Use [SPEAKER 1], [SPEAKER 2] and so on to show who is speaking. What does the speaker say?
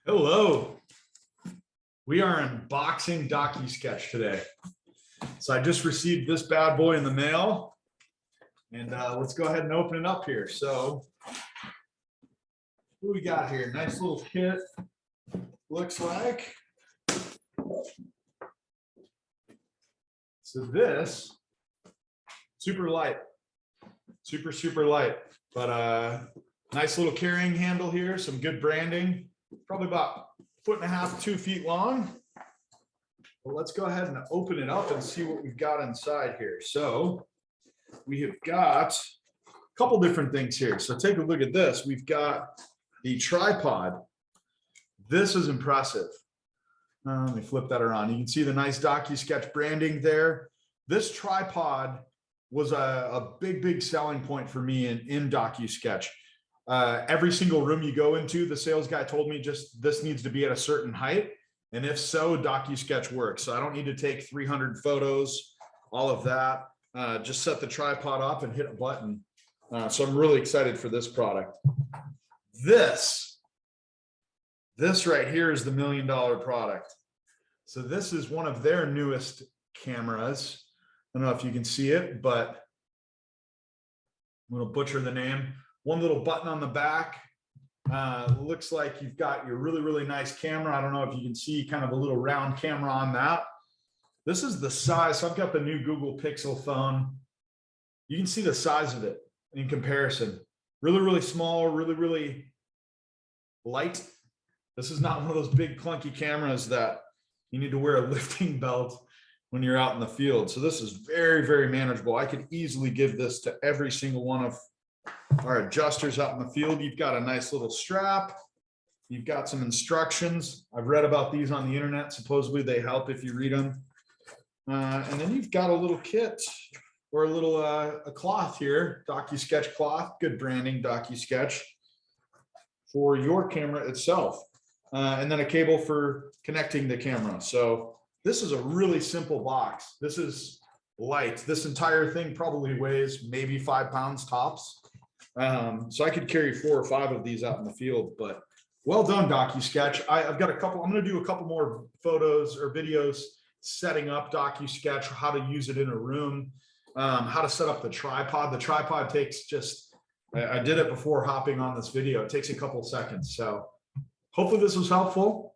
[SPEAKER 1] Hello. We are unboxing DocuSketch today. So I just received this bad boy in the mail, and let's go ahead and open it up here. So what do we got here? Nice little kit, looks like. So this, super light, super light, but nice little carrying handle here, some good branding, probably about 1.5 to 2 feet long. Well, let's go ahead and open it up and see what we've got inside here. So we have got a couple different things here. So take a look at this. We've got the tripod. This is impressive. Let me flip that around. You can see the nice DocuSketch branding there. This tripod was a big selling point for me in DocuSketch. Every single room you go into, the sales guy told me just this needs to be at a certain height. And if so, DocuSketch works. So I don't need to take 300 photos, all of that. Just set the tripod up and hit a button. So I'm really excited for this product. This right here is the $1 million product. So this is one of their newest cameras. I don't know if you can see it, but I'm going to butcher the name. One little button on the back. Looks like you've got your really nice camera. I don't know if you can see kind of a little round camera on that. This is the size. So I've got the new Google Pixel phone. You can see the size of it in comparison. Really small, really light. This is not one of those big clunky cameras that you need to wear a lifting belt when you're out in the field. So this is very manageable. I could easily give this to every single one of our adjusters out in the field. You've got a nice little strap. You've got some instructions. I've read about these on the internet. Supposedly they help if you read them. And then you've got a little kit or a little a cloth here, DocuSketch cloth, good branding, DocuSketch, for your camera itself. And then a cable for connecting the camera. So this is a really simple box. This is light. This entire thing probably weighs maybe 5 pounds tops. So I could carry 4 or 5 of these out in the field, but well done, DocuSketch. I've got a couple, I'm going to do a couple more photos or videos setting up DocuSketch, how to use it in a room, how to set up the tripod. The tripod takes just, I did it before hopping on this video. It takes a couple seconds. So hopefully this was helpful.